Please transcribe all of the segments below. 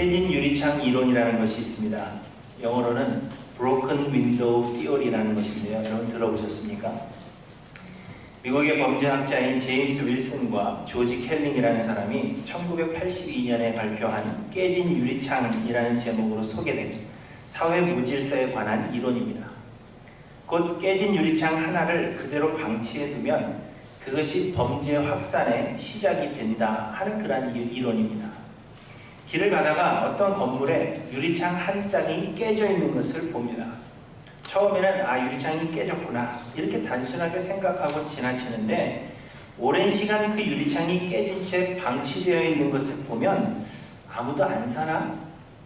깨진 유리창 이론이라는 것이 있습니다. 영어로는 Broken Window Theory라는 것인데요. 여러분 들어보셨습니까? 미국의 범죄학자인 제임스 윌슨과 조지 켈링이라는 사람이 1982년에 발표한 깨진 유리창이라는 제목으로 소개된 사회 무질서에 관한 이론입니다. 곧 깨진 유리창 하나를 그대로 방치해 두면 그것이 범죄 확산의 시작이 된다 하는 그런 이론입니다. 길을 가다가 어떤 건물에 유리창 한 짝이 깨져 있는 것을 봅니다. 처음에는 유리창이 깨졌구나 이렇게 단순하게 생각하고 지나치는데 오랜 시간 그 유리창이 깨진 채 방치되어 있는 것을 보면 아무도 안 사나?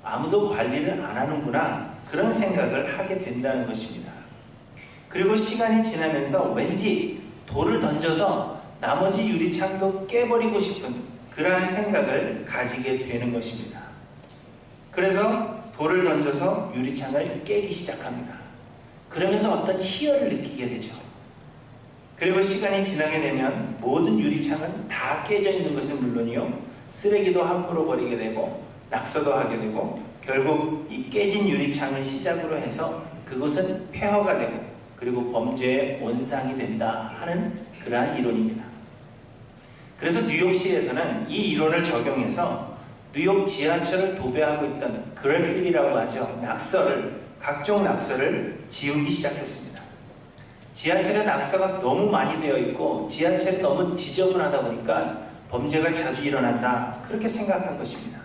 아무도 관리를 안 하는구나 그런 생각을 하게 된다는 것입니다. 그리고 시간이 지나면서 왠지 돌을 던져서 나머지 유리창도 깨버리고 싶은 그러한 생각을 가지게 되는 것입니다. 그래서 돌을 던져서 유리창을 깨기 시작합니다. 그러면서 어떤 희열을 느끼게 되죠. 그리고 시간이 지나게 되면 모든 유리창은 다 깨져 있는 것은 물론이요, 쓰레기도 함부로 버리게 되고 낙서도 하게 되고 결국 이 깨진 유리창을 시작으로 해서 그것은 폐허가 되고 그리고 범죄의 원상이 된다 하는 그러한 이론입니다. 그래서 뉴욕시에서는 이 이론을 적용해서 뉴욕 지하철을 도배하고 있던 그래피티라고 하죠. 각종 낙서를 지우기 시작했습니다. 지하철에 낙서가 너무 많이 되어 있고 지하철이 너무 지저분하다 보니까 범죄가 자주 일어난다 그렇게 생각한 것입니다.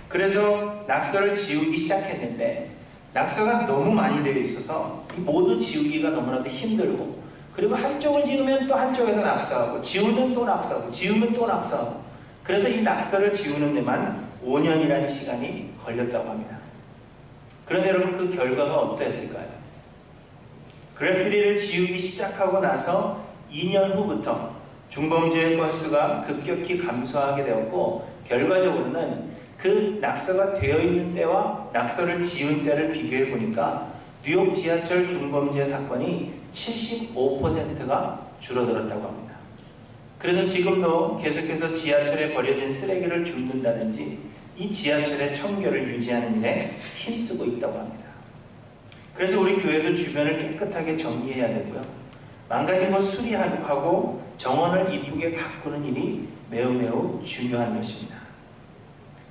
그래서 낙서를 지우기 시작했는데 낙서가 너무 많이 되어 있어서 모두 지우기가 너무나도 힘들고 그리고 한쪽을 지우면 또 한쪽에서 낙서하고 지우면 또 낙서하고 지우면 또 낙서하고 그래서 이 낙서를 지우는 데만 5년이라는 시간이 걸렸다고 합니다. 그런데 여러분 그 결과가 어떠했을까요? 그래피티를 지우기 시작하고 나서 2년 후부터 중범죄의 건수가 급격히 감소하게 되었고 결과적으로는 그 낙서가 되어 있는 때와 낙서를 지운 때를 비교해 보니까 뉴욕 지하철 중범죄 사건이 75%가 줄어들었다고 합니다. 그래서 지금도 계속해서 지하철에 버려진 쓰레기를 줍는다든지 이 지하철의 청결을 유지하는 일에 힘쓰고 있다고 합니다. 그래서 우리 교회도 주변을 깨끗하게 정리해야 되고요. 망가진 것 수리하고 정원을 이쁘게 가꾸는 일이 매우 중요한 것입니다.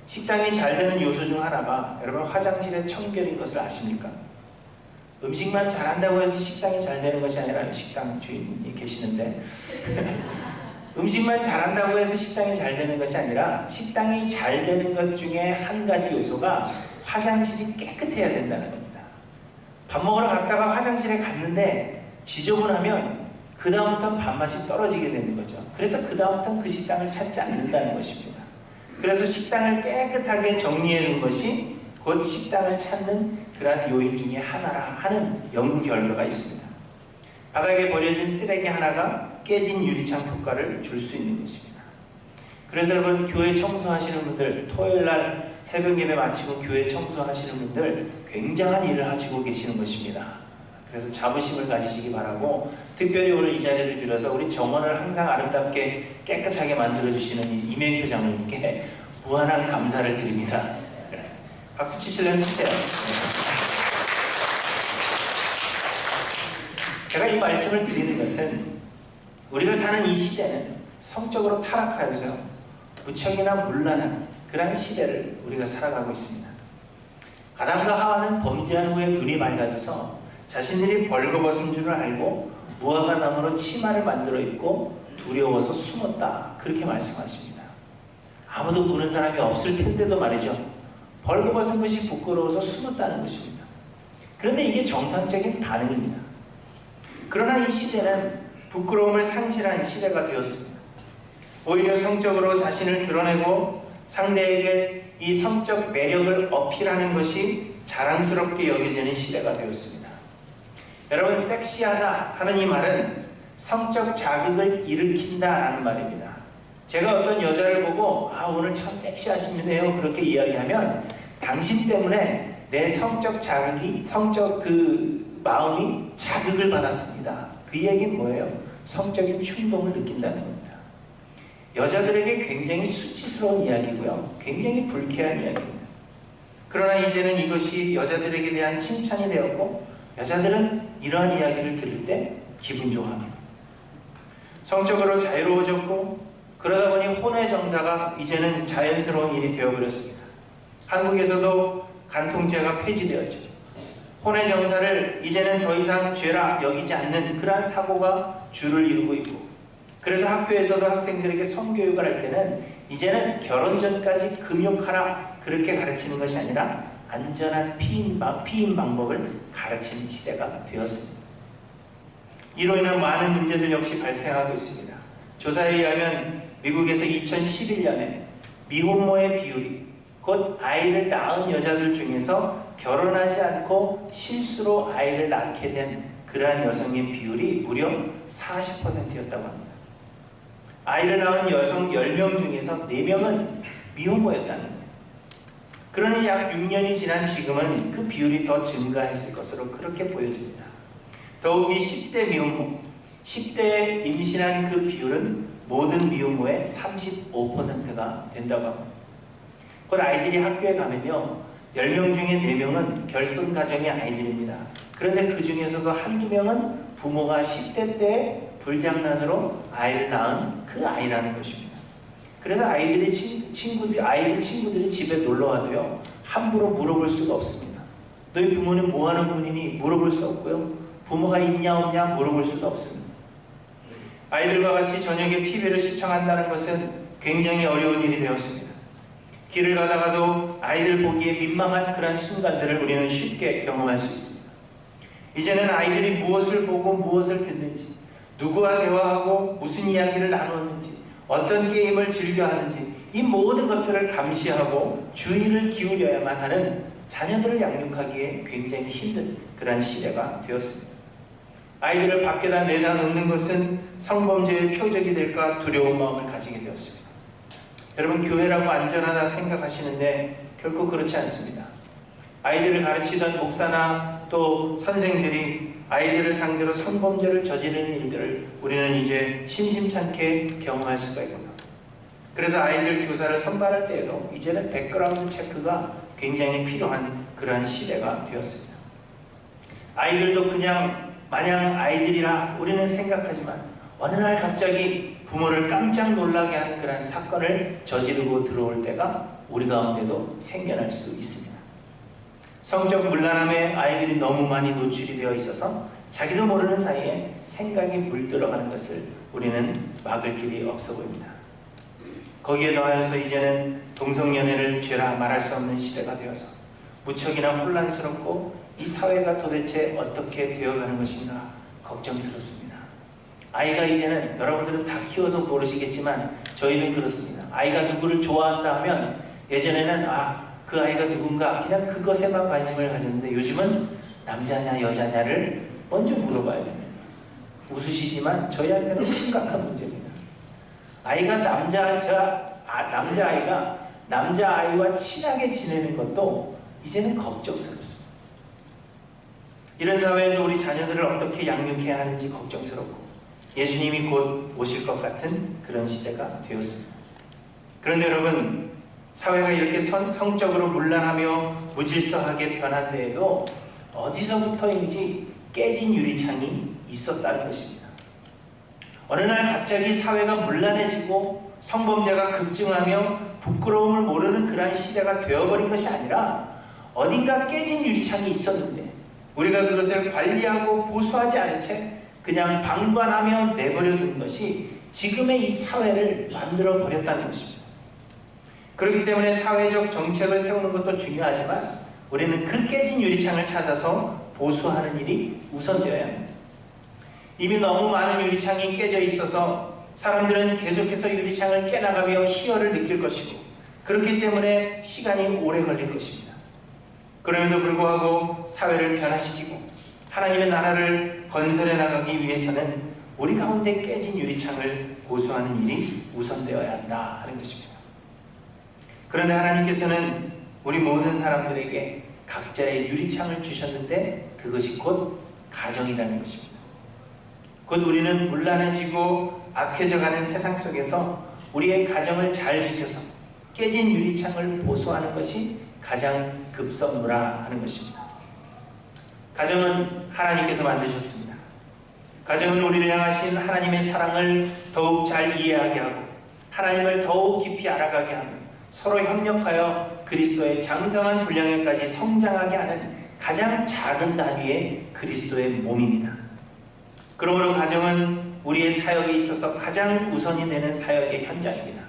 식당이 잘 되는 요소 중 하나가 여러분 화장실의 청결인 것을 아십니까? 음식만 잘한다고 해서 식당이 잘 되는 것이 아니라 식당 주인이 계시는데 음식만 잘한다고 해서 식당이 잘 되는 것이 아니라 식당이 잘 되는 것 중에 한 가지 요소가 화장실이 깨끗해야 된다는 겁니다. 밥 먹으러 갔다가 화장실에 갔는데 지저분하면 그 다음부터는 밥맛이 떨어지게 되는 거죠. 그래서 그 다음부터는 그 식당을 찾지 않는다는 것입니다. 그래서 식당을 깨끗하게 정리해 놓은 것이 곧 식당을 찾는 그러한 요인 중에 하나라 하는 연구 결과가 있습니다. 바닥에 버려진 쓰레기 하나가 깨진 유리창 효과를 줄 수 있는 것입니다. 그래서 여러분 교회 청소하시는 분들, 토요일날 새벽 예배 마치고 교회 청소하시는 분들 굉장한 일을 하시고 계시는 것입니다. 그래서 자부심을 가지시기 바라고 특별히 오늘 이 자리를 빌어서 우리 정원을 항상 아름답게 깨끗하게 만들어주시는 이명표 장로님께 무한한 감사를 드립니다. 박수 치시려면 치세요. 제가 이 말씀을 드리는 것은 우리가 사는 이 시대는 성적으로 타락하여서 무척이나 문란한 그런 시대를 우리가 살아가고 있습니다. 아담과 하와는 범죄한 후에 눈이 맑아져서 자신들이 벌거벗은 줄을 알고 무화과 나무로 치마를 만들어 입고 두려워서 숨었다 그렇게 말씀하십니다. 아무도 보는 사람이 없을 텐데도 말이죠. 벌거벗은 것이 부끄러워서 숨었다는 것입니다. 그런데 이게 정상적인 반응입니다. 그러나 이 시대는 부끄러움을 상실한 시대가 되었습니다. 오히려 성적으로 자신을 드러내고 상대에게 이 성적 매력을 어필하는 것이 자랑스럽게 여겨지는 시대가 되었습니다. 여러분 섹시하다 하는 이 말은 성적 자극을 일으킨다라는 말입니다. 제가 어떤 여자를 보고 오늘 참 섹시하시네요 그렇게 이야기하면 당신 때문에 내 성적 자극이 성적 마음이 자극을 받았습니다. 그 얘기는 뭐예요? 성적인 충동을 느낀다는 겁니다. 여자들에게 굉장히 수치스러운 이야기고요. 굉장히 불쾌한 이야기입니다. 그러나 이제는 이것이 여자들에게 대한 칭찬이 되었고 여자들은 이러한 이야기를 들을 때 기분 좋아합니다. 성적으로 자유로워졌고 그러다 보니 혼외 정사가 이제는 자연스러운 일이 되어버렸습니다. 한국에서도 간통죄가 폐지되었죠. 혼외 정사를 이제는 더 이상 죄라 여기지 않는 그러한 사고가 주를 이루고 있고, 그래서 학교에서도 학생들에게 성교육을 할 때는 이제는 결혼 전까지 금욕하라 그렇게 가르치는 것이 아니라 안전한 피임 방법을 가르치는 시대가 되었습니다. 이로 인한 많은 문제들 역시 발생하고 있습니다. 조사에 의하면 미국에서 2011년에 미혼모의 비율이, 곧 아이를 낳은 여자들 중에서 결혼하지 않고 실수로 아이를 낳게 된 그러한 여성의 비율이 무려 40%였다고 합니다. 아이를 낳은 여성 10명 중에서 4명은 미혼모였다는 거예요. 그러니 약 6년이 지난 지금은 그 비율이 더 증가했을 것으로 그렇게 보여집니다. 더욱이 10대 미혼모, 10대에 임신한 그 비율은 모든 미혼모의 35%가 된다고 합니다. 곧 아이들이 학교에 가면요, 10명 중에 4명은 결손 가정의 아이들입니다. 그런데 그 중에서도 한두 명은 부모가 10대 때 불장난으로 아이를 낳은 그 아이라는 것입니다. 그래서 아이들 친구들이 집에 놀러 와도요, 함부로 물어볼 수가 없습니다. 너희 부모는 뭐 하는 분이니 물어볼 수 없고요, 부모가 있냐 없냐 물어볼 수도 없습니다. 아이들과 같이 저녁에 TV를 시청한다는 것은 굉장히 어려운 일이 되었습니다. 길을 가다가도 아이들 보기에 민망한 그런 순간들을 우리는 쉽게 경험할 수 있습니다. 이제는 아이들이 무엇을 보고 무엇을 듣는지, 누구와 대화하고 무슨 이야기를 나누었는지, 어떤 게임을 즐겨하는지, 이 모든 것들을 감시하고 주의를 기울여야만 하는 자녀들을 양육하기에 굉장히 힘든 그런 시대가 되었습니다. 아이들을 밖에다 내다 놓는 것은 성범죄의 표적이 될까 두려운 마음을 가지게 되었습니다. 여러분, 교회라고 안전하다 생각하시는데 결코 그렇지 않습니다. 아이들을 가르치던 목사나 또 선생들이 아이들을 상대로 성범죄를 저지르는 일들을 우리는 이제 심심찮게 경험할 수가 있구나. 그래서 아이들 교사를 선발할 때에도 이제는 백그라운드 체크가 굉장히 필요한 그러한 시대가 되었습니다. 아이들도 그냥 마냥 아이들이라 우리는 생각하지만 어느 날 갑자기 부모를 깜짝 놀라게 하는 그러한 사건을 저지르고 들어올 때가 우리 가운데도 생겨날 수 있습니다. 성적 문란함에 아이들이 너무 많이 노출이 되어 있어서 자기도 모르는 사이에 생각이 물들어가는 것을 우리는 막을 길이 없어 보입니다. 거기에 더하여서 이제는 동성연애를 죄라 말할 수 없는 시대가 되어서 무척이나 혼란스럽고 이 사회가 도대체 어떻게 되어가는 것인가 걱정스럽습니다. 아이가 이제는, 여러분들은 다 키워서 모르시겠지만 저희는 그렇습니다. 아이가 누구를 좋아한다 하면 예전에는 그 아이가 누군가 그냥 그것에만 관심을 가졌는데 요즘은 남자냐 여자냐를 먼저 물어봐야 됩니다. 웃으시지만 저희한테는 심각한 문제입니다. 남자아이가 남자아이와 친하게 지내는 것도 이제는 걱정스럽습니다. 이런 사회에서 우리 자녀들을 어떻게 양육해야 하는지 걱정스럽고 예수님이 곧 오실 것 같은 그런 시대가 되었습니다. 그런데 여러분, 사회가 이렇게 성적으로 문란하며 무질서하게 변한 데에도 어디서부터인지 깨진 유리창이 있었다는 것입니다. 어느 날 갑자기 사회가 문란해지고 성범죄가 급증하며 부끄러움을 모르는 그러한 시대가 되어버린 것이 아니라 어딘가 깨진 유리창이 있었는데 우리가 그것을 관리하고 보수하지 않은 채 그냥 방관하며 내버려둔 것이 지금의 이 사회를 만들어 버렸다는 것입니다. 그렇기 때문에 사회적 정책을 세우는 것도 중요하지만 우리는 그 깨진 유리창을 찾아서 보수하는 일이 우선되어야 합니다. 이미 너무 많은 유리창이 깨져 있어서 사람들은 계속해서 유리창을 깨나가며 희열을 느낄 것이고 그렇기 때문에 시간이 오래 걸릴 것입니다. 그럼에도 불구하고 사회를 변화시키고 하나님의 나라를 건설해 나가기 위해서는 우리 가운데 깨진 유리창을 보수하는 일이 우선되어야 한다 하는 것입니다. 그런데 하나님께서는 우리 모든 사람들에게 각자의 유리창을 주셨는데 그것이 곧 가정이라는 것입니다. 곧 우리는 문란해지고 악해져가는 세상 속에서 우리의 가정을 잘 지켜서 깨진 유리창을 보수하는 것이 가장 급선무라 하는 것입니다. 가정은 하나님께서 만드셨습니다. 가정은 우리를 향하신 하나님의 사랑을 더욱 잘 이해하게 하고 하나님을 더욱 깊이 알아가게 하며 서로 협력하여 그리스도의 장성한 분량에까지 성장하게 하는 가장 작은 단위의 그리스도의 몸입니다. 그러므로 가정은 우리의 사역에 있어서 가장 우선이 되는 사역의 현장입니다.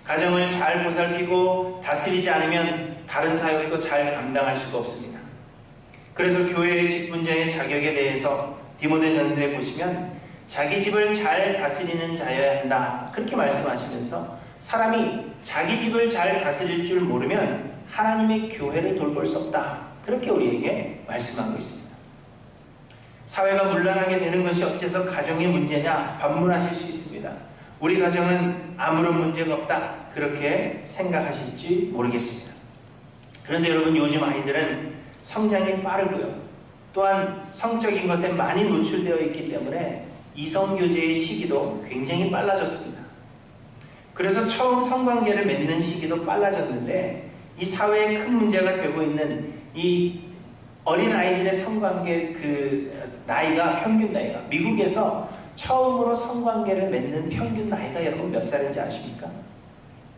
가정을 잘 보살피고 다스리지 않으면 다른 사역도 잘 감당할 수가 없습니다. 그래서 교회의 직분자의 자격에 대해서 디모데전서에 보시면 자기 집을 잘 다스리는 자여야 한다 그렇게 말씀하시면서 사람이 자기 집을 잘 다스릴 줄 모르면 하나님의 교회를 돌볼 수 없다 그렇게 우리에게 말씀하고 있습니다. 사회가 문란하게 되는 것이 어째서 가정의 문제냐 반문하실 수 있습니다. 우리 가정은 아무런 문제가 없다 그렇게 생각하실지 모르겠습니다. 그런데 여러분 요즘 아이들은 성장이 빠르고요. 또한 성적인 것에 많이 노출되어 있기 때문에 이성교제의 시기도 굉장히 빨라졌습니다. 그래서 처음 성관계를 맺는 시기도 빨라졌는데 이 사회에 큰 문제가 되고 있는 이 어린아이들의 성관계 나이가 평균 나이가 미국에서 처음으로 성관계를 맺는 평균 나이가 여러분 몇 살인지 아십니까?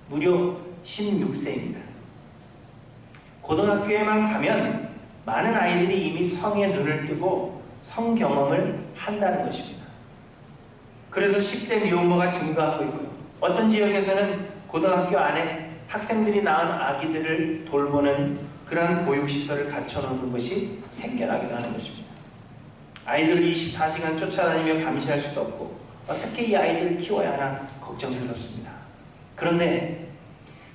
무려 16세입니다. 고등학교에만 가면 많은 아이들이 이미 성에 눈을 뜨고 성 경험을 한다는 것입니다. 그래서 10대 미혼모가 증가하고 있고요. 어떤 지역에서는 고등학교 안에 학생들이 낳은 아기들을 돌보는 그러한 보육시설을 갖춰놓는 것이 생겨나기도 하는 것입니다. 아이들을 24시간 쫓아다니며 감시할 수도 없고 어떻게 이 아이들을 키워야 하나 걱정스럽습니다. 그런데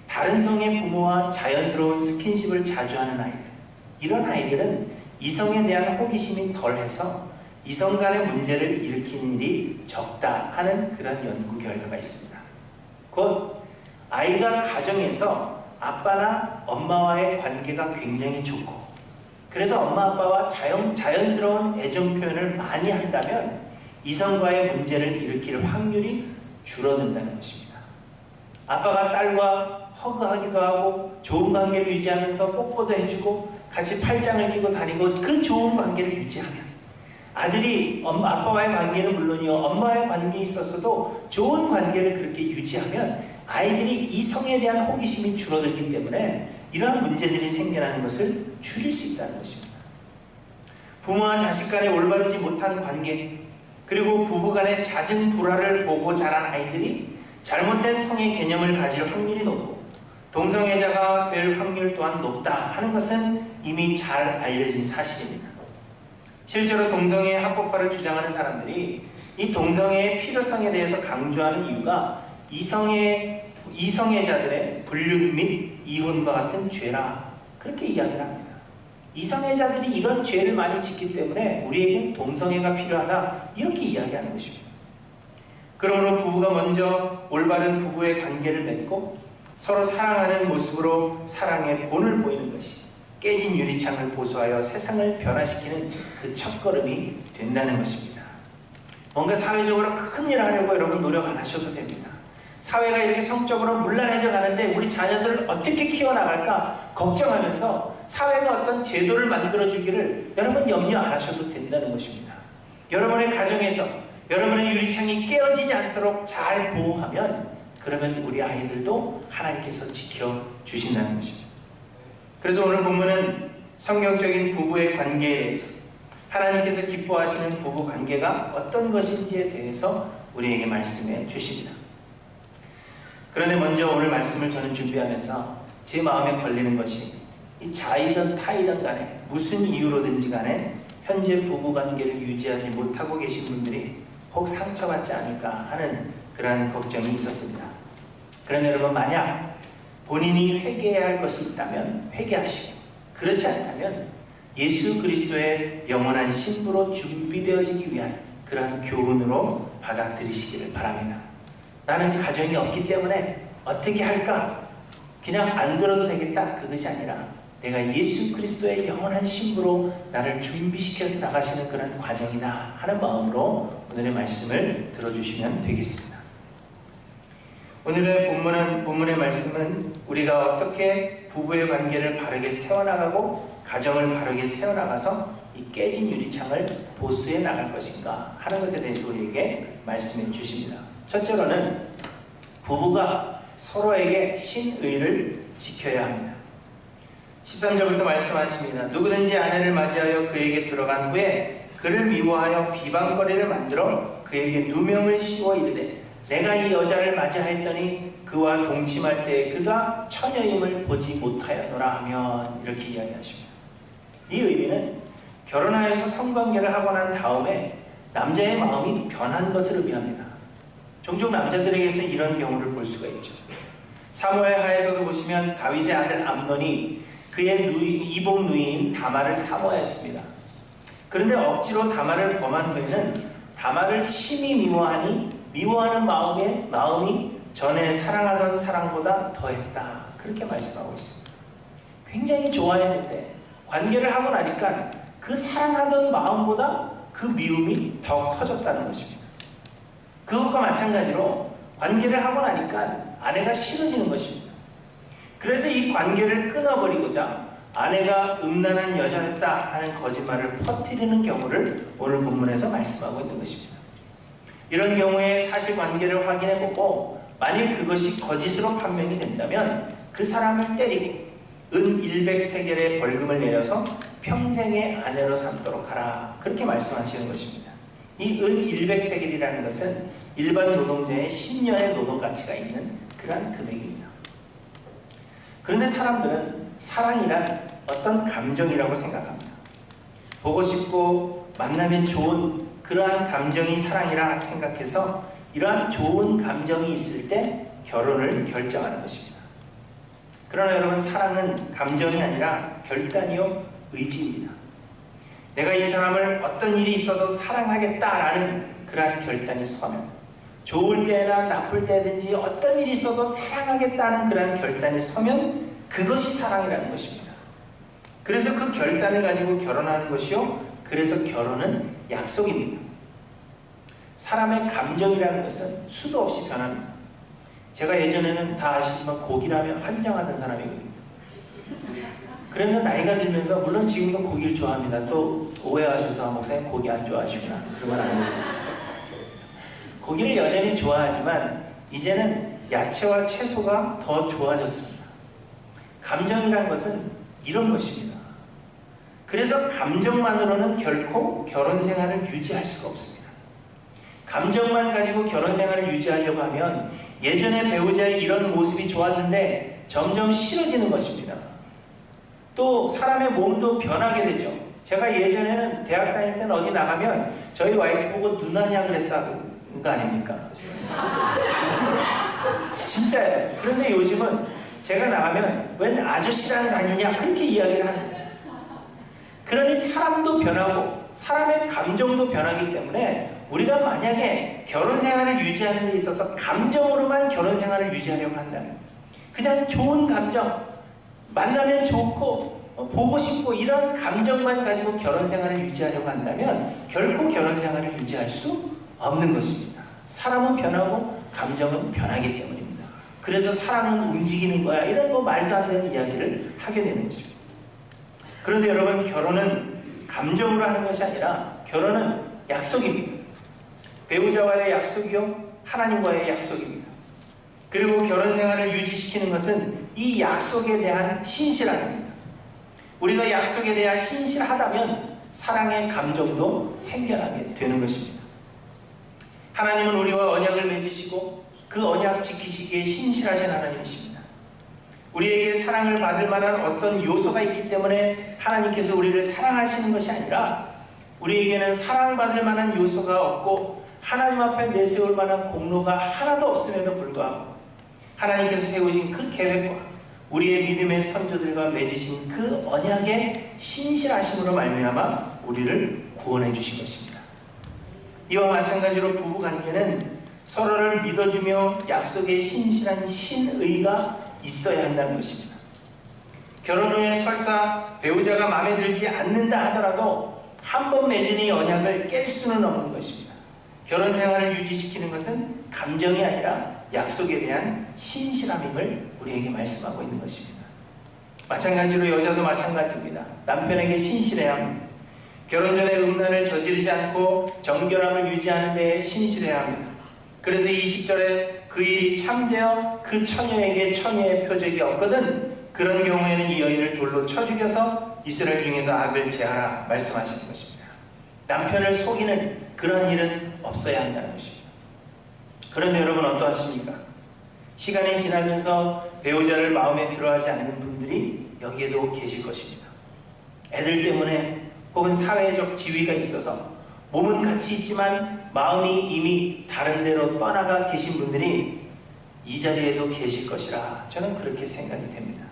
다른 성의 부모와 자연스러운 스킨십을 자주 하는 아이들, 이런 아이들은 이성에 대한 호기심이 덜해서 이성 간의 문제를 일으키는 일이 적다 하는 그런 연구 결과가 있습니다. 곧 아이가 가정에서 아빠나 엄마와의 관계가 굉장히 좋고 그래서 엄마 아빠와 자연스러운 애정 표현을 많이 한다면 이성과의 문제를 일으킬 확률이 줄어든다는 것입니다. 아빠가 딸과 허그하기도 하고 좋은 관계를 유지하면서 뽀뽀도 해주고 같이 팔짱을 끼고 다니고 그 좋은 관계를 유지하면 아들이 아빠와의 관계는 물론이요 엄마와의 관계에 있어서도 좋은 관계를 그렇게 유지하면 아이들이 이성에 대한 호기심이 줄어들기 때문에 이러한 문제들이 생겨나는 것을 줄일 수 있다는 것입니다. 부모와 자식 간에 올바르지 못한 관계 그리고 부부 간의 잦은 불화를 보고 자란 아이들이 잘못된 성의 개념을 가질 확률이 높고 동성애자가 될 확률 또한 높다 하는 것은 이미 잘 알려진 사실입니다. 실제로 동성애 합법화를 주장하는 사람들이 이 동성애의 필요성에 대해서 강조하는 이유가 이성애자들의 불륜 및 이혼과 같은 죄라 그렇게 이야기를 합니다. 이성애자들이 이런 죄를 많이 짓기 때문에 우리에겐 동성애가 필요하다 이렇게 이야기하는 것입니다. 그러므로 부부가 먼저 올바른 부부의 관계를 맺고 서로 사랑하는 모습으로 사랑의 본을 보이는 것이 깨진 유리창을 보수하여 세상을 변화시키는 그 첫걸음이 된다는 것입니다. 뭔가 사회적으로 큰 일을 하려고 여러분 노력 안 하셔도 됩니다. 사회가 이렇게 성적으로 문란해져 가는데 우리 자녀들을 어떻게 키워나갈까 걱정하면서 사회가 어떤 제도를 만들어주기를 여러분 염려 안 하셔도 된다는 것입니다. 여러분의 가정에서 여러분의 유리창이 깨어지지 않도록 잘 보호하면 그러면 우리 아이들도 하나님께서 지켜주신다는 것입니다. 그래서 오늘 본문은 성경적인 부부의 관계에 대해서 하나님께서 기뻐하시는 부부 관계가 어떤 것인지에 대해서 우리에게 말씀해 주십니다. 그런데 먼저 오늘 말씀을 저는 준비하면서 제 마음에 걸리는 것이 이 자이든 타이든 간에 무슨 이유로든지 간에 현재 부부관계를 유지하지 못하고 계신 분들이 혹 상처받지 않을까 하는 그러한 걱정이 있었습니다. 그런데 여러분 만약 본인이 회개해야 할 것이 있다면 회개하시고 그렇지 않다면 예수 그리스도의 영원한 신부로 준비되어지기 위한 그러한 교훈으로 받아들이시기를 바랍니다. 나는 가정이 없기 때문에 어떻게 할까? 그냥 안 들어도 되겠다 그것이 아니라 내가 예수 그리스도의 영원한 신부로 나를 준비시켜서 나가시는 그런 과정이다 하는 마음으로 오늘의 말씀을 들어주시면 되겠습니다. 오늘의 본문의 말씀은 우리가 어떻게 부부의 관계를 바르게 세워나가고 가정을 바르게 세워나가서 이 깨진 유리창을 보수해 나갈 것인가 하는 것에 대해서 우리에게 말씀해 주십니다. 첫째로는 부부가 서로에게 신의를 지켜야 합니다. 13절부터 말씀하십니다. 누구든지 아내를 맞이하여 그에게 들어간 후에 그를 미워하여 비방거리를 만들어 그에게 누명을 씌워 이르되 내가 이 여자를 맞이하였더니 그와 동침할 때에 그가 처녀임을 보지 못하였노라 하면 이렇게 이야기하십니다. 이 의미는 결혼하여서 성관계를 하고 난 다음에 남자의 마음이 변한 것을 의미합니다. 종종 남자들에게서 이런 경우를 볼 수가 있죠. 사무엘 하에서도 보시면 다윗의 아들 암논이 그의 이복 누이인 다말을 사모하였습니다. 그런데 억지로 다말을 범한 후에는 다말을 심히 미워하니 미워하는 마음이 전에 사랑하던 사랑보다 더했다. 그렇게 말씀하고 있습니다. 굉장히 좋아했는데 관계를 하고 나니까 그 사랑하던 마음보다 그 미움이 더 커졌다는 것입니다. 그것과 마찬가지로 관계를 하고 나니까 아내가 싫어지는 것입니다. 그래서 이 관계를 끊어버리고자 아내가 음란한 여자였다 하는 거짓말을 퍼뜨리는 경우를 오늘 본문에서 말씀하고 있는 것입니다. 이런 경우에 사실관계를 확인해보고 만일 그것이 거짓으로 판명이 된다면 그 사람을 때리고 은 100세겔의 벌금을 내려서 평생의 아내로 삼도록 하라. 그렇게 말씀하시는 것입니다. 이 은 100세겔이라는 것은 일반 노동자의 10년의 노동가치가 있는 그러한 금액입니다. 그런데 사람들은 사랑이란 어떤 감정이라고 생각합니다. 보고 싶고 만나면 좋은 그러한 감정이 사랑이라 생각해서 이러한 좋은 감정이 있을 때 결혼을 결정하는 것입니다. 그러나 여러분, 사랑은 감정이 아니라 결단이요 의지입니다. 내가 이 사람을 어떤 일이 있어도 사랑하겠다라는 그러한 결단이 서면, 좋을 때나 나쁠 때든지 어떤 일이 있어도 사랑하겠다는 그러한 결단이 서면 그것이 사랑이라는 것입니다. 그래서 그 결단을 가지고 결혼하는 것이요, 그래서 결혼은 약속입니다. 사람의 감정이라는 것은 수도 없이 변합니다. 제가 예전에는 다 아시지만 고기라면 환장하던 사람이거든요. 그런데 나이가 들면서, 물론 지금도 고기를 좋아합니다. 또 오해하셔서 목사님 고기 안 좋아하시구나, 그러면 안 됩니다. 고기를 여전히 좋아하지만 이제는 야채와 채소가 더 좋아졌습니다. 감정이란 것은 이런 것입니다. 그래서 감정만으로는 결코 결혼 생활을 유지할 수가 없습니다. 감정만 가지고 결혼 생활을 유지하려고 하면 예전에 배우자의 이런 모습이 좋았는데 점점 싫어지는 것입니다. 또 사람의 몸도 변하게 되죠. 제가 예전에는 대학 다닐 때는 어디 나가면 저희 와이프 보고 누나냐 그랬다는 거 아닙니까? 진짜예요. 그런데 요즘은 제가 나가면 웬 아저씨랑 다니냐 그렇게 이야기를 합니다. 그러니 사람도 변하고 사람의 감정도 변하기 때문에 우리가 만약에 결혼 생활을 유지하는 데 있어서 감정으로만 결혼 생활을 유지하려고 한다면, 그냥 좋은 감정, 만나면 좋고 보고 싶고 이런 감정만 가지고 결혼 생활을 유지하려고 한다면 결코 결혼 생활을 유지할 수 없는 것입니다. 사람은 변하고 감정은 변하기 때문입니다. 그래서 사랑은 움직이는 거야, 이런 거 말도 안 되는 이야기를 하게 되는 것입니다. 그런데 여러분, 결혼은 감정으로 하는 것이 아니라 결혼은 약속입니다. 배우자와의 약속이요, 하나님과의 약속입니다. 그리고 결혼 생활을 유지시키는 것은 이 약속에 대한 신실함입니다. 우리가 약속에 대한 신실하다면 사랑의 감정도 생겨나게 되는 것입니다. 하나님은 우리와 언약을 맺으시고 그 언약 지키시기에 신실하신 하나님이십니다. 우리에게 사랑을 받을 만한 어떤 요소가 있기 때문에 하나님께서 우리를 사랑하시는 것이 아니라, 우리에게는 사랑받을 만한 요소가 없고 하나님 앞에 내세울 만한 공로가 하나도 없음에도 불구하고 하나님께서 세우신 그 계획과 우리의 믿음의 선조들과 맺으신 그 언약의 신실하심으로 말미암아 우리를 구원해 주신 것입니다. 이와 마찬가지로 부부관계는 서로를 믿어주며 약속에 신실한 신의가 있어야 한다는 것입니다. 결혼 후에 설사 배우자가 마음에 들지 않는다 하더라도 한 번 맺은 이 언약을 깰 수는 없는 것입니다. 결혼 생활을 유지시키는 것은 감정이 아니라 약속에 대한 신실함임을 우리에게 말씀하고 있는 것입니다. 마찬가지로 여자도 마찬가지입니다. 남편에게 신실해야 합니다. 결혼 전에 음란을 저지르지 않고 정결함을 유지하는 데에 신실해야 합니다. 그래서 20절에 그 일이 참되어 그 처녀에게 처녀의 표적이 없거든 그런 경우에는 이 여인을 돌로 쳐 죽여서 이스라엘 중에서 악을 제하라 말씀하시는 것입니다. 남편을 속이는 그러한 일은 없어야 한다는 것입니다. 그런데 여러분 어떠하십니까? 시간이 지나면서 배우자를 마음에 들어하지 않는 분들이 여기에도 계실 것입니다. 애들 때문에 혹은 사회적 지위가 있어서 몸은 같이 있지만 마음이 이미 다른 데로 떠나가 계신 분들이 이 자리에도 계실 것이라 저는 그렇게 생각이 됩니다.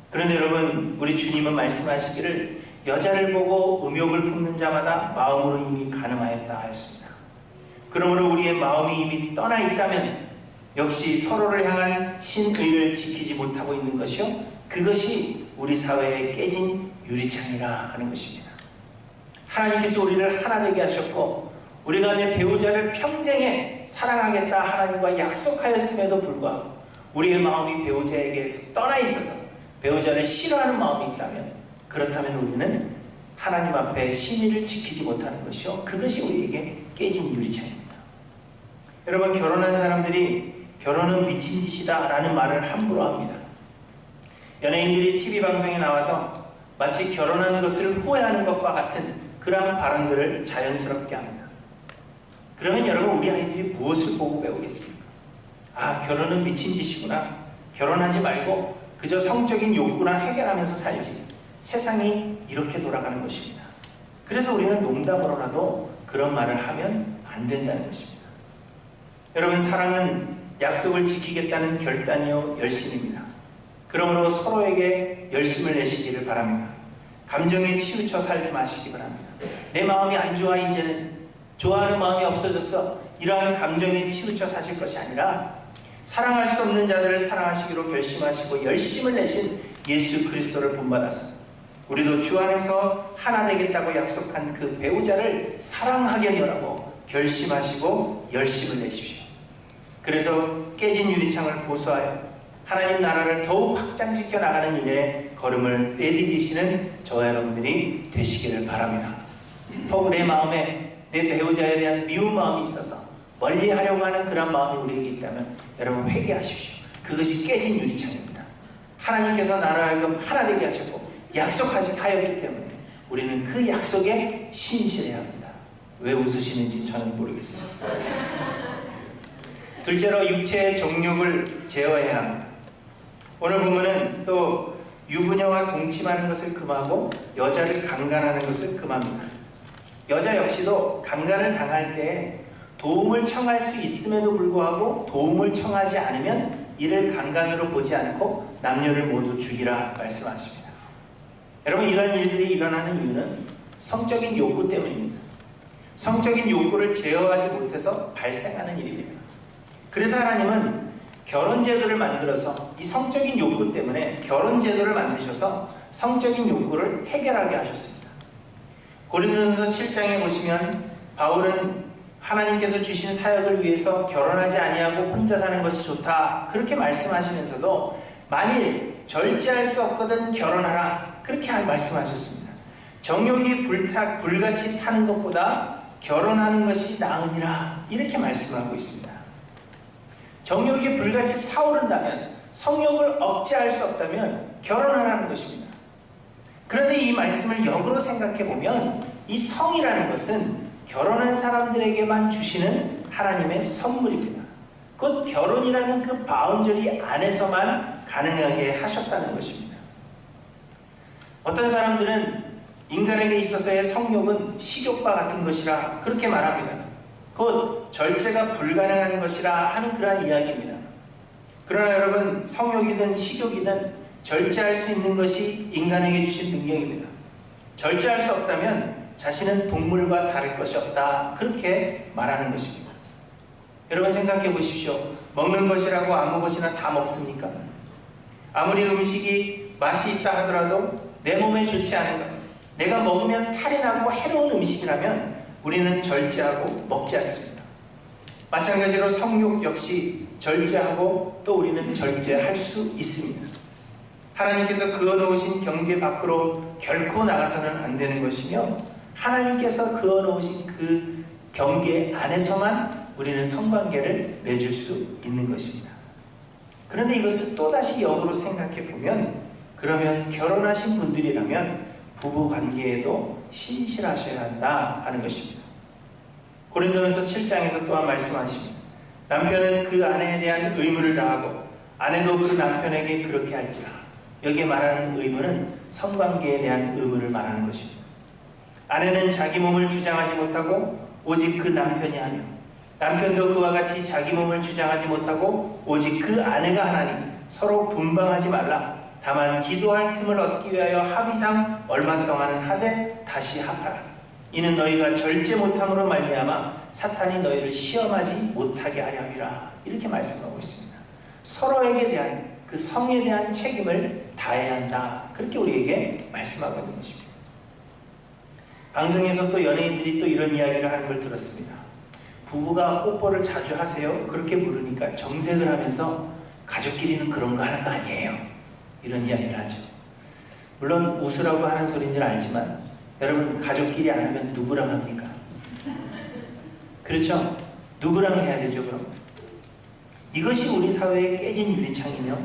그런데 여러분 우리 주님은 말씀하시기를 여자를 보고 음욕을 품는 자마다 마음으로 이미 간음하였다 하였습니다. 그러므로 우리의 마음이 이미 떠나 있다면 역시 서로를 향한 신의를 지키지 못하고 있는 것이요 그것이 우리 사회에 깨진 유리창이라 하는 것입니다. 하나님께서 우리를 하나 되게 하셨고 우리가 내 배우자를 평생에 사랑하겠다 하나님과 약속하였음에도 불구하고 우리의 마음이 배우자에게서 떠나 있어서 배우자를 싫어하는 마음이 있다면 그렇다면 우리는 하나님 앞에 신의를 지키지 못하는 것이요 그것이 우리에게 깨진 유리창입니다. 여러분 결혼한 사람들이 결혼은 미친 짓이다 라는 말을 함부로 합니다. 연예인들이 TV방송에 나와서 마치 결혼한 것을 후회하는 것과 같은 그러한 발언들을 자연스럽게 합니다. 그러면 여러분 우리 아이들이 무엇을 보고 배우겠습니까? 아 결혼은 미친 짓이구나. 결혼하지 말고 그저 성적인 욕구나 해결하면서 살지. 세상이 이렇게 돌아가는 것입니다. 그래서 우리는 농담으로라도 그런 말을 하면 안 된다는 것입니다. 여러분 사랑은 약속을 지키겠다는 결단이요 열심입니다. 그러므로 서로에게 열심을 내시기를 바랍니다. 감정에 치우쳐 살지 마시기 바랍니다. 내 마음이 안 좋아 이제는 좋아하는 마음이 없어졌어 이러한 감정에 치우쳐 사실 것이 아니라 사랑할 수 없는 자들을 사랑하시기로 결심하시고 열심을 내신 예수 그리스도를 본받아서 우리도 주 안에서 하나 되겠다고 약속한 그 배우자를 사랑하겠노라고 결심하시고 열심을 내십시오. 그래서 깨진 유리창을 보수하여 하나님 나라를 더욱 확장시켜 나가는 일에 걸음을 내디디시는 저와 여러분들이 되시기를 바랍니다. 혹 내 마음에 내 배우자에 대한 미운 마음이 있어서 멀리하려고 하는 그런 마음이 우리에게 있다면 여러분 회개하십시오. 그것이 깨진 유리창입니다. 하나님께서 나를 하여금 하나 되게 하셨고 약속하였기 때문에 우리는 그 약속에 신실해야 합니다. 왜 웃으시는지 저는 모르겠어요. 둘째로 육체의 정욕을 제어해야 합니다. 오늘 보면은 또 유부녀와 동침하는 것을 금하고 여자를 강간하는 것을 금합니다. 여자 역시도 강간을 당할 때 도움을 청할 수 있음에도 불구하고 도움을 청하지 않으면 이를 강간으로 보지 않고 남녀를 모두 죽이라 말씀하십니다. 여러분 이런 일들이 일어나는 이유는 성적인 욕구 때문입니다. 성적인 욕구를 제어하지 못해서 발생하는 일입니다. 그래서 하나님은 결혼제도를 만들어서 이 성적인 욕구 때문에 결혼제도를 만드셔서 성적인 욕구를 해결하게 하셨습니다. 고린도전서 7장에 보시면 바울은 하나님께서 주신 사역을 위해서 결혼하지 아니하고 혼자 사는 것이 좋다 그렇게 말씀하시면서도 만일 절제할 수 없거든 결혼하라 그렇게 말씀하셨습니다. 정욕이 불같이 타는 것보다 결혼하는 것이 나으니라 이렇게 말씀하고 있습니다. 정욕이 불같이 타오른다면 성욕을 억제할 수 없다면 결혼하라는 것입니다. 그런데 이 말씀을 역으로 생각해 보면 이 성이라는 것은 결혼한 사람들에게만 주시는 하나님의 선물입니다. 곧 결혼이라는 그 바운저리 안에서만 가능하게 하셨다는 것입니다. 어떤 사람들은 인간에게 있어서의 성욕은 식욕과 같은 것이라 그렇게 말합니다. 곧 절제가 불가능한 것이라 하는 그러한 이야기입니다. 그러나 여러분 성욕이든 식욕이든 절제할 수 있는 것이 인간에게 주신 능력입니다. 절제할 수 없다면 자신은 동물과 다를 것이 없다 그렇게 말하는 것입니다. 여러분 생각해 보십시오. 먹는 것이라고 아무 것이나 다 먹습니까? 아무리 음식이 맛이 있다 하더라도 내 몸에 좋지 않은 것, 내가 먹으면 탈이 나고 해로운 음식이라면 우리는 절제하고 먹지 않습니다. 마찬가지로 성욕 역시 절제하고 또 우리는 절제할 수 있습니다. 하나님께서 그어놓으신 경계 밖으로 결코 나가서는 안 되는 것이며, 하나님께서 그어놓으신 그 경계 안에서만 우리는 성관계를 맺을 수 있는 것입니다. 그런데 이것을 또다시 역으로 생각해 보면, 그러면 결혼하신 분들이라면 부부 관계에도 신실하셔야 한다 하는 것입니다. 고린도전서 7장에서 또한 말씀하십니다. 남편은 그 아내에 대한 의무를 다하고 아내도 그 남편에게 그렇게 할지라. 여기에 말하는 의무는 성관계에 대한 의무를 말하는 것입니다. 아내는 자기 몸을 주장하지 못하고 오직 그 남편이 하며, 남편도 그와 같이 자기 몸을 주장하지 못하고 오직 그 아내가 하나니 서로 분방하지 말라. 다만 기도할 틈을 얻기 위하여 합의상 얼마 동안은 하되 다시 합하라. 이는 너희가 절제 못함으로 말미암아 사탄이 너희를 시험하지 못하게 하려 함이라. 이렇게 말씀하고 있습니다. 서로에게 대한 그 성에 대한 책임을 다해야 한다. 그렇게 우리에게 말씀하고 있는 것입니다. 방송에서 또 연예인들이 또 이런 이야기를 하는 걸 들었습니다. 부부가 뽀뽀를 자주 하세요? 그렇게 물으니까 정색을 하면서 가족끼리는 그런 거 하는 거 아니에요. 이런 이야기를 하죠. 물론 웃으라고 하는 소리인 줄 알지만, 여러분 가족끼리 안 하면 누구랑 합니까? 그렇죠? 누구랑 해야 되죠 그럼? 이것이 우리 사회의 깨진 유리창이며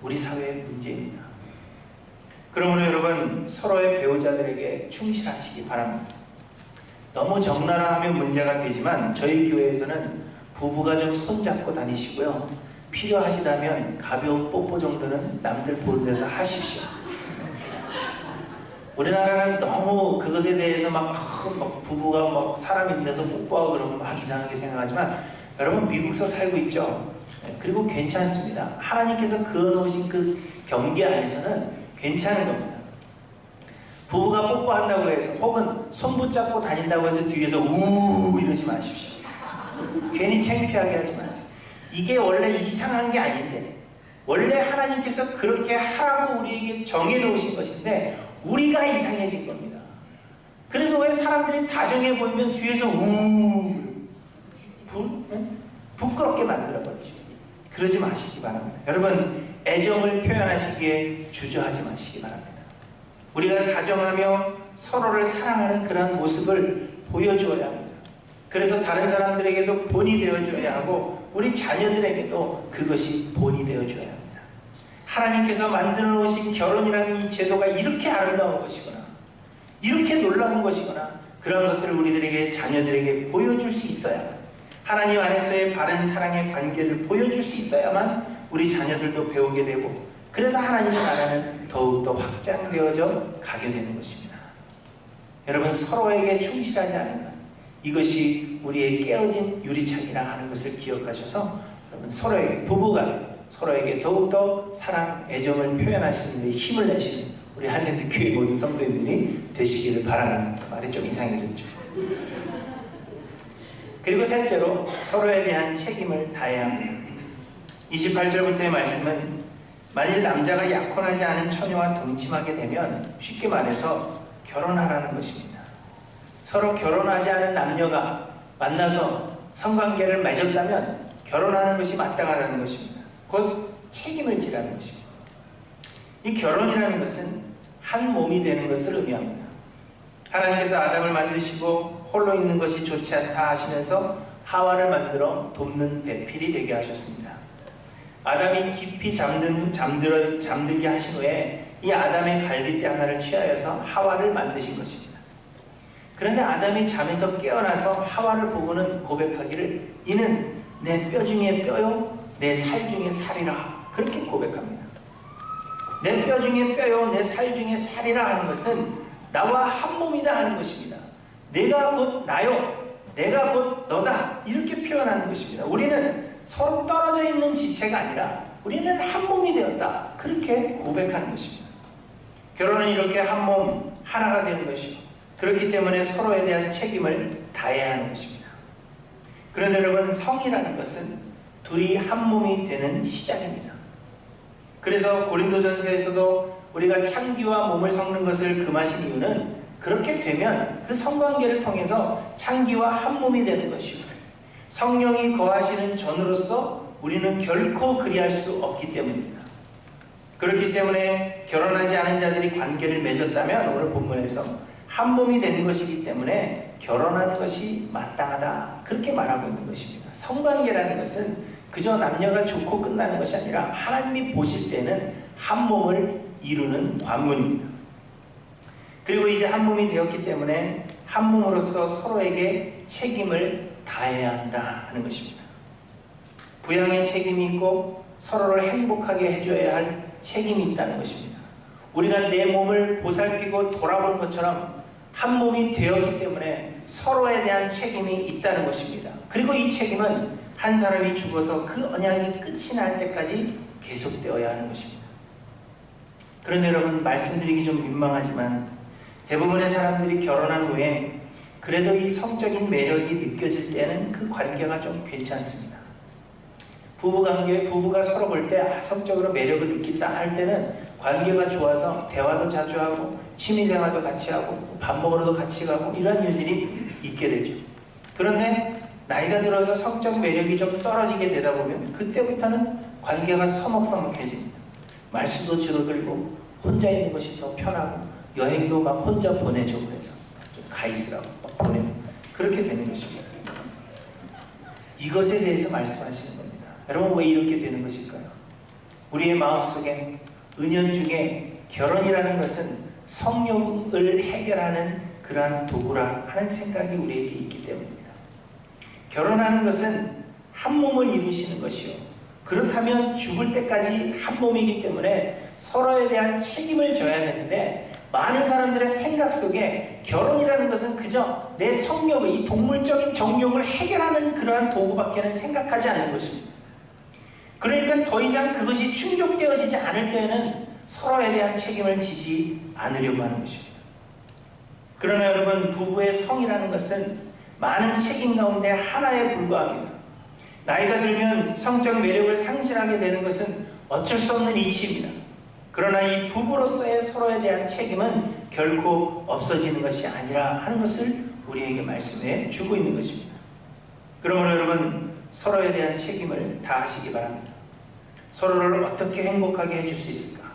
우리 사회의 문제입니다. 그러므로 여러분 서로의 배우자들에게 충실하시기 바랍니다. 너무 적나라하면 문제가 되지만 저희 교회에서는 부부가 좀 손잡고 다니시고요. 필요하시다면 가벼운 뽀뽀 정도는 남들 보는 데서 하십시오. 우리나라는 너무 그것에 대해서 막 부부가 막 사람 있는 데서 뽀뽀하고 그러면 막 이상하게 생각하지만, 여러분 미국서 살고 있죠? 그리고 괜찮습니다. 하나님께서 그어놓으신 그 경계 안에서는 괜찮은 겁니다. 부부가 뽀뽀한다고 해서 혹은 손 붙잡고 다닌다고 해서 뒤에서 우 이러지 마십시오. 괜히 창피하게 하지 마세요. 이게 원래 이상한 게 아닌데, 원래 하나님께서 그렇게 하라고 우리에게 정해놓으신 것인데 우리가 이상해진 겁니다. 그래서 왜 사람들이 다정해 보이면 뒤에서 부끄럽게 만들어버리죠. 그러지 마시기 바랍니다. 여러분 애정을 표현하시기에 주저하지 마시기 바랍니다. 우리가 다정하며 서로를 사랑하는 그런 모습을 보여주어야 합니다. 그래서 다른 사람들에게도 본이 되어줘야 하고 우리 자녀들에게도 그것이 본이 되어줘야 합니다. 하나님께서 만들어 놓으신 결혼이라는 이 제도가 이렇게 아름다운 것이구나, 이렇게 놀라운 것이구나, 그런 것들을 우리들에게, 자녀들에게 보여줄 수 있어야, 하나님 안에서의 바른 사랑의 관계를 보여줄 수 있어야만 우리 자녀들도 배우게 되고, 그래서 하나님의 나라는 더욱더 확장되어져 가게 되는 것입니다. 여러분 서로에게 충실하지 않은 것, 이것이 우리의 깨어진 유리창이라 하는 것을 기억하셔서 여러분 서로에게, 부부가 서로에게 더욱더 사랑, 애정을 표현하시는 데 힘을 내시는 우리 한랜드 교회 모든 성도님들이 되시기를 바랍니다. 말이 좀 이상해졌죠. 그리고 셋째로 서로에 대한 책임을 다해야 합니다. 28절부터의 말씀은 만일 남자가 약혼하지 않은 처녀와 동침하게 되면 쉽게 말해서 결혼하라는 것입니다. 서로 결혼하지 않은 남녀가 만나서 성관계를 맺었다면 결혼하는 것이 마땅하다는 것입니다. 곧 책임을 지라는 것입니다. 이 결혼이라는 것은 한 몸이 되는 것을 의미합니다. 하나님께서 아담을 만드시고 홀로 있는 것이 좋지 않다 하시면서 하와를 만들어 돕는 배필이 되게 하셨습니다. 아담이 깊이 잠들게 하신 후에 이 아담의 갈빗대 하나를 취하여서 하와를 만드신 것입니다. 그런데 아담이 잠에서 깨어나서 하와를 보고는 고백하기를 이는 내 뼈 중에 뼈요 내 살 중에 살이라, 그렇게 고백합니다. 내 뼈 중에 뼈요 내 살 중에 살이라 하는 것은 나와 한 몸이다 하는 것입니다. 내가 곧 나요, 내가 곧 너다, 이렇게 표현하는 것입니다. 우리는 서로 떨어져 있는 지체가 아니라 우리는 한 몸이 되었다, 그렇게 고백하는 것입니다. 결혼은 이렇게 한 몸 하나가 되는 것이고, 그렇기 때문에 서로에 대한 책임을 다해야 하는 것입니다. 그런데 여러분 성이라는 것은 둘이 한 몸이 되는 시작입니다. 그래서 고린도전서에서도 우리가 창기와 몸을 섞는 것을 금하신 이유는 그렇게 되면 그 성관계를 통해서 창기와 한 몸이 되는 것이고 성령이 거하시는 전으로서 우리는 결코 그리할 수 없기 때문입니다. 그렇기 때문에 결혼하지 않은 자들이 관계를 맺었다면 오늘 본문에서 한 몸이 된 것이기 때문에 결혼하는 것이 마땅하다, 그렇게 말하고 있는 것입니다. 성관계라는 것은 그저 남녀가 좋고 끝나는 것이 아니라 하나님이 보실 때는 한 몸을 이루는 관문입니다. 그리고 이제 한 몸이 되었기 때문에 한 몸으로서 서로에게 책임을 다해야 한다 하는 것입니다. 부양의 책임이 있고 서로를 행복하게 해줘야 할 책임이 있다는 것입니다. 우리가 내 몸을 보살피고 돌아보는 것처럼 한 몸이 되었기 때문에 서로에 대한 책임이 있다는 것입니다. 그리고 이 책임은 한 사람이 죽어서 그 언약이 끝이 날 때까지 계속되어야 하는 것입니다. 그런데 여러분, 말씀드리기 좀 민망하지만 대부분의 사람들이 결혼한 후에 그래도 이 성적인 매력이 느껴질 때는 그 관계가 좀 괜찮습니다. 부부관계, 부부가 서로 볼 때 성적으로 매력을 느낀다 할 때는 관계가 좋아서 대화도 자주 하고 취미생활도 같이 하고 밥 먹으러도 같이 가고 이런 일들이 있게 되죠. 그런데 나이가 들어서 성적 매력이 좀 떨어지게 되다 보면 그때부터는 관계가 서먹서먹해집니다. 말수도 줄어들고 혼자 있는 것이 더 편하고 여행도 막 혼자 보내죠. 그래서 좀 가 있으라고 막 보내고 그렇게 되는 것입니다. 이것에 대해서 말씀하시는 겁니다. 여러분, 왜 이렇게 되는 것일까요? 우리의 마음속에 은연중에 결혼이라는 것은 성욕을 해결하는 그러한 도구라 하는 생각이 우리에게 있기 때문입니다. 결혼하는 것은 한 몸을 이루시는 것이요, 그렇다면 죽을 때까지 한 몸이기 때문에 서로에 대한 책임을 져야 되는데, 많은 사람들의 생각 속에 결혼이라는 것은 그저 내 성욕을, 이 동물적인 정욕을 해결하는 그러한 도구밖에는 생각하지 않는 것입니다. 그러니까 더 이상 그것이 충족되어지지 않을 때에는 서로에 대한 책임을 지지 않으려고 하는 것입니다. 그러나 여러분, 부부의 성이라는 것은 많은 책임 가운데 하나에 불과합니다. 나이가 들면 성적 매력을 상실하게 되는 것은 어쩔 수 없는 이치입니다. 그러나 이 부부로서의 서로에 대한 책임은 결코 없어지는 것이 아니라 하는 것을 우리에게 말씀해 주고 있는 것입니다. 그러므로 여러분, 서로에 대한 책임을 다하시기 바랍니다. 서로를 어떻게 행복하게 해줄 수 있을까?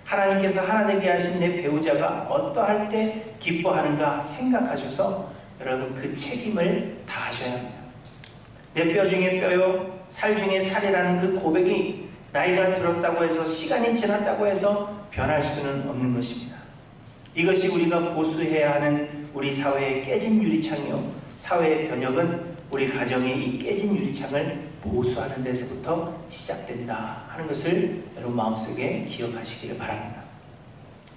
하나님께서 하나 되게 하신 내 배우자가 어떠할 때 기뻐하는가 생각하셔서 여러분 그 책임을 다하셔야 합니다. 내 뼈 중에 뼈요 살 중에 살이라는 그 고백이 나이가 들었다고 해서, 시간이 지났다고 해서 변할 수는 없는 것입니다. 이것이 우리가 보수해야 하는 우리 사회의 깨진 유리창이요, 사회의 변혁은 우리 가정의 이 깨진 유리창을 보수하는 데서부터 시작된다 하는 것을 여러분 마음속에 기억하시기를 바랍니다.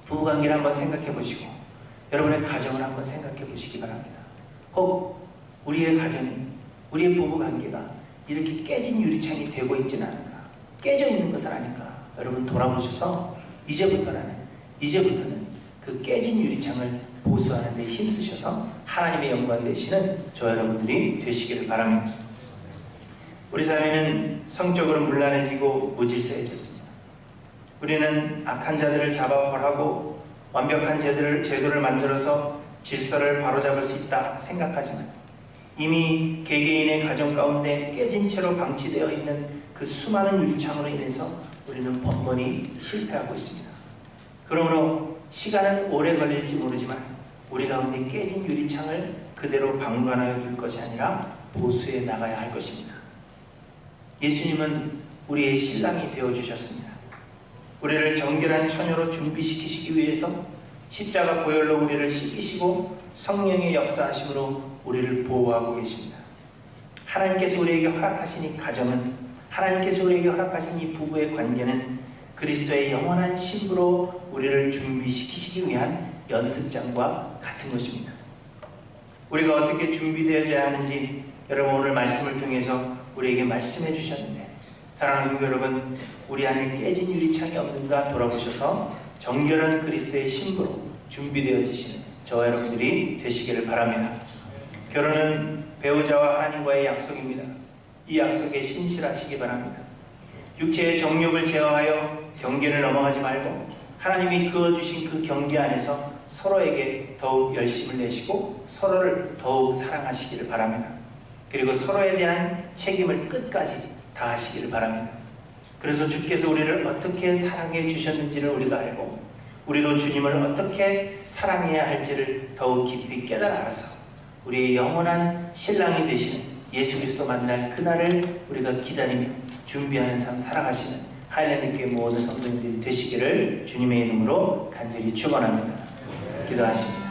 부부관계를 한번 생각해 보시고 여러분의 가정을 한번 생각해 보시기 바랍니다. 혹 우리의 가정이, 우리의 부부관계가 이렇게 깨진 유리창이 되고 있지는 않은가, 깨져 있는 것은 아닌가, 여러분 돌아보셔서 이제부터는 그 깨진 유리창을 보수하는 데 힘쓰셔서 하나님의 영광이 되시는 저 여러분들이 되시기를 바랍니다. 우리 사회는 성적으로 문란해지고 무질서해졌습니다. 우리는 악한 자들을 잡아 벌하고 완벽한 제도를 만들어서 질서를 바로잡을 수 있다 생각하지만 이미 개개인의 가정 가운데 깨진 채로 방치되어 있는 그 수많은 유리창으로 인해서 우리는 번번이 실패하고 있습니다. 그러므로 시간은 오래 걸릴지 모르지만 우리 가운데 깨진 유리창을 그대로 방관하여 줄 것이 아니라 보수해 나가야 할 것입니다. 예수님은 우리의 신랑이 되어주셨습니다. 우리를 정결한 처녀로 준비시키시기 위해서 십자가 보혈로 우리를 씻기시고 성령의 역사하심으로 우리를 보호하고 계십니다. 하나님께서 우리에게 허락하신 이 가정은, 하나님께서 우리에게 허락하신 이 부부의 관계는 그리스도의 영원한 신부로 우리를 준비시키시기 위한 연습장과 같은 것입니다. 우리가 어떻게 준비되어져야 하는지 여러분 오늘 말씀을 통해서 우리에게 말씀해 주셨는데, 사랑하는 성도 여러분, 우리 안에 깨진 유리창이 없는가 돌아보셔서 정결한 그리스도의 신부로 준비되어지시는 저와 여러분들이 되시기를 바랍니다. 결혼은 배우자와 하나님과의 약속입니다. 이 약속에 신실하시기 바랍니다. 육체의 정욕을 제어하여 경계를 넘어가지 말고 하나님이 그어주신 그 경계 안에서 서로에게 더욱 열심을 내시고 서로를 더욱 사랑하시기를 바랍니다. 그리고 서로에 대한 책임을 끝까지 다 하시기를 바랍니다. 그래서 주께서 우리를 어떻게 사랑해 주셨는지를 우리가 알고 우리도 주님을 어떻게 사랑해야 할지를 더욱 깊이 깨달아 알아서 우리의 영원한 신랑이 되시는 예수 그리스도 만날 그날을 우리가 기다리며 준비하는 삶 살아가시는 하이랜드 교회 모든 성도님들이 되시기를 주님의 이름으로 간절히 축원합니다. 기도하십니다.